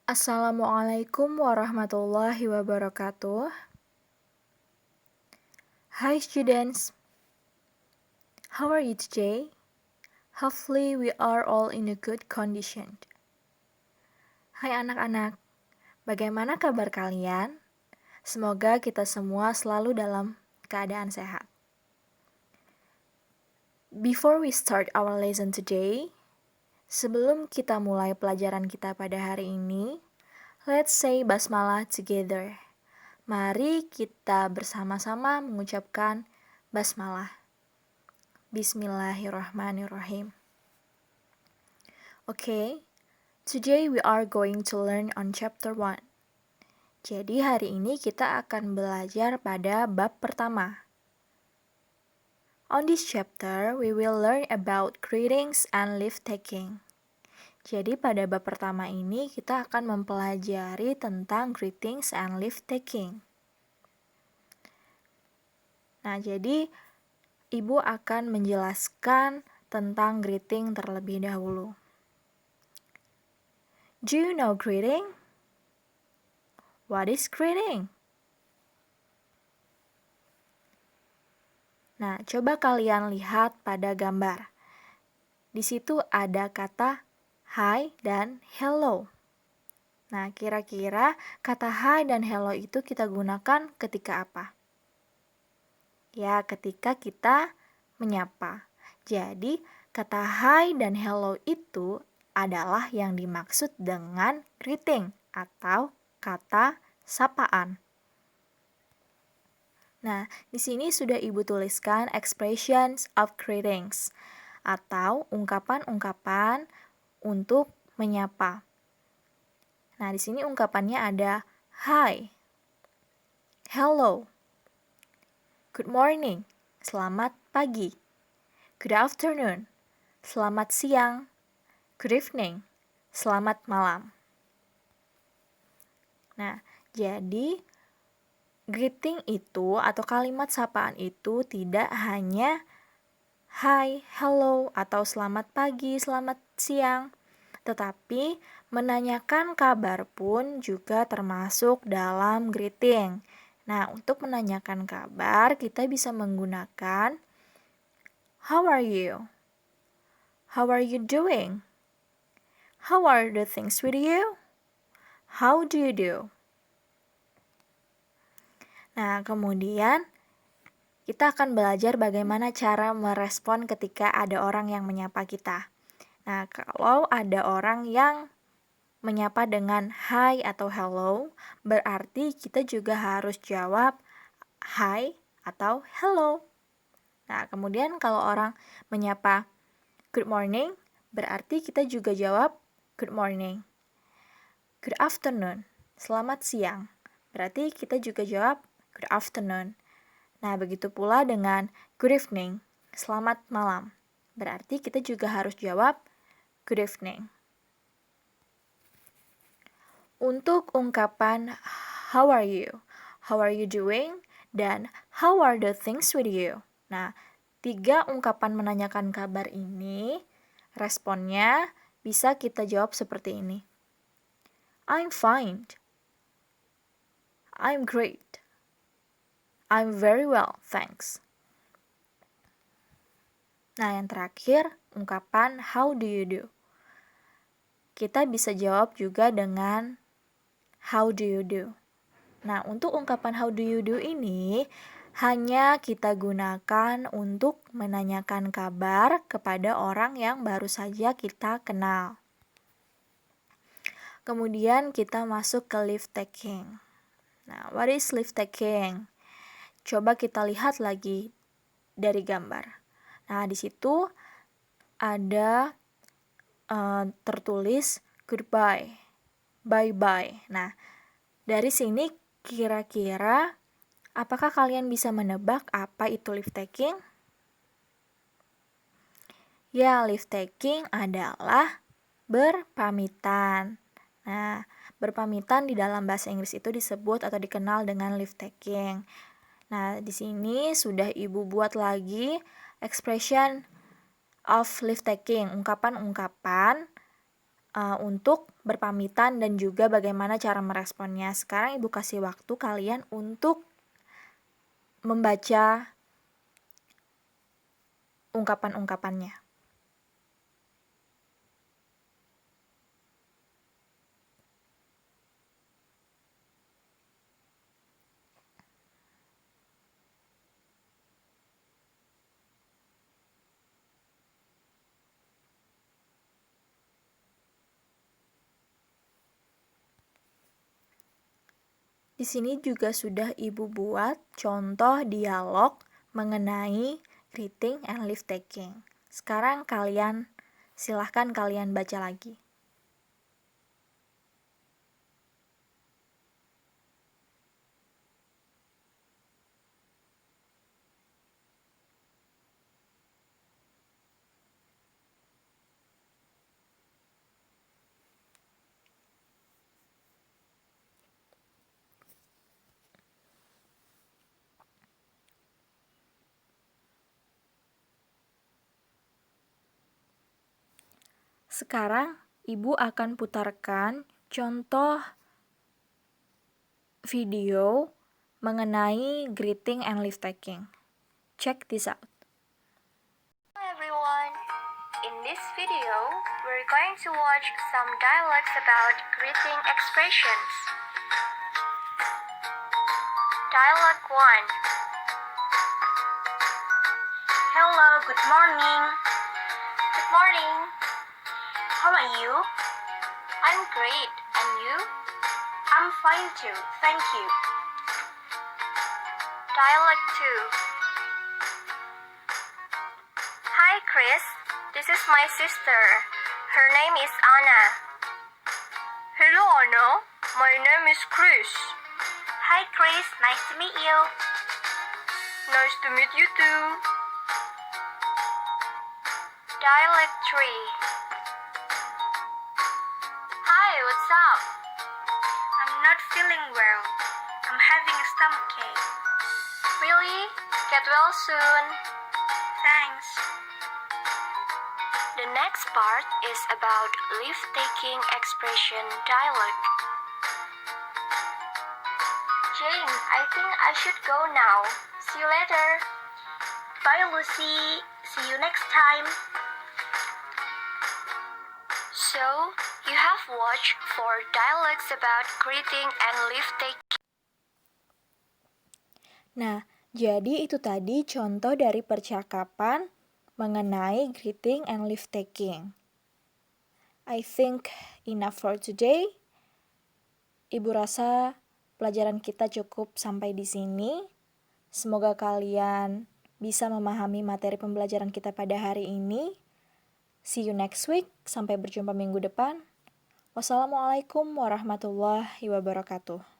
Assalamualaikum warahmatullahi wabarakatuh. Hi students, how are you today? Hopefully we are all in a good condition. Hai anak-anak, bagaimana kabar kalian? Semoga kita semua selalu dalam keadaan sehat. Before we start our lesson today, sebelum kita mulai pelajaran kita pada hari ini, let's say basmalah together. Mari kita bersama-sama mengucapkan basmalah. Bismillahirrahmanirrahim. Okay, today we are going to learn on chapter 1. Jadi hari ini kita akan belajar pada bab pertama. On this chapter, we will learn about greetings and leave-taking. Jadi pada bab pertama ini kita akan mempelajari tentang greetings and leave-taking. Nah, jadi Ibu akan menjelaskan tentang greeting terlebih dahulu. Do you know greeting? What is greeting? Nah, coba kalian lihat pada gambar. Di situ ada kata hi dan hello. Nah, kira-kira kata hi dan hello itu kita gunakan ketika apa? Ya, ketika kita menyapa. Jadi, kata hi dan hello itu adalah yang dimaksud dengan greeting atau kata sapaan. Nah, di sini sudah Ibu tuliskan expressions of greetings atau ungkapan-ungkapan untuk menyapa. Nah, di sini ungkapannya ada hi, hello, good morning, selamat pagi, good afternoon, selamat siang, good evening, selamat malam. Nah, jadi greeting itu atau kalimat sapaan itu tidak hanya hi, hello, atau selamat pagi, selamat siang. Tetapi menanyakan kabar pun juga termasuk dalam greeting. Nah, untuk menanyakan kabar kita bisa menggunakan how are you? How are you doing? How are the things with you? How do you do? Nah, kemudian kita akan belajar bagaimana cara merespon ketika ada orang yang menyapa kita. Nah, kalau ada orang yang menyapa dengan hi atau hello, berarti kita juga harus jawab hi atau hello. Nah, kemudian kalau orang menyapa good morning, berarti kita juga jawab good morning. Good afternoon, selamat siang. Berarti kita juga jawab good afternoon. Nah, begitu pula dengan good evening, selamat malam. Berarti kita juga harus jawab good evening. Untuk ungkapan how are you doing, dan how are the things with you. Nah, 3 ungkapan menanyakan kabar ini, responnya bisa kita jawab seperti ini. I'm fine. I'm great. I'm very well, thanks. Nah, yang terakhir, ungkapan how do you do. Kita bisa jawab juga dengan how do you do. Nah, untuk ungkapan how do you do ini hanya kita gunakan untuk menanyakan kabar kepada orang yang baru saja kita kenal. Kemudian kita masuk ke leave taking. Nah, what is leave taking? Coba kita lihat lagi dari gambar. Nah, di situ ada tertulis goodbye, bye-bye. Nah, dari sini kira-kira apakah kalian bisa menebak apa itu leave taking? Ya, leave taking adalah berpamitan. Nah, berpamitan di dalam bahasa Inggris itu disebut atau dikenal dengan leave taking. Nah, di sini sudah Ibu buat lagi expression of leave taking, ungkapan-ungkapan untuk berpamitan dan juga bagaimana cara meresponnya. Sekarang Ibu kasih waktu kalian untuk membaca ungkapan-ungkapannya. Di sini juga sudah Ibu buat contoh dialog mengenai greeting and leave taking. Sekarang silahkan kalian baca lagi. Sekarang Ibu akan putarkan contoh video mengenai greeting and leave taking. Check this out. Hello everyone! In this video, we're going to watch some dialogues about greeting expressions. Dialogue 1. Hello, good morning. Good morning. How are you? I'm great. And you? I'm fine too, thank you. Dialogue 2. Hi Chris, this is my sister. Her name is Anna. Hello Anna, my name is Chris. Hi Chris, nice to meet you. Nice to meet you too. Dialogue 3. Hi, what's up? I'm not feeling well. I'm having a stomachache. Really? Get well soon. Thanks. The next part is about leave-taking expression dialogue. Jane, I think I should go now. See you later. Bye, Lucy. See you next time. So, you have watched 4 dialogues about greeting and leave-taking. Nah, jadi itu tadi contoh dari percakapan mengenai greeting and leave taking. I think enough for today. Ibu rasa pelajaran kita cukup sampai di sini. Semoga kalian bisa memahami materi pembelajaran kita pada hari ini. See you next week. Sampai berjumpa minggu depan. Wassalamualaikum warahmatullahi wabarakatuh.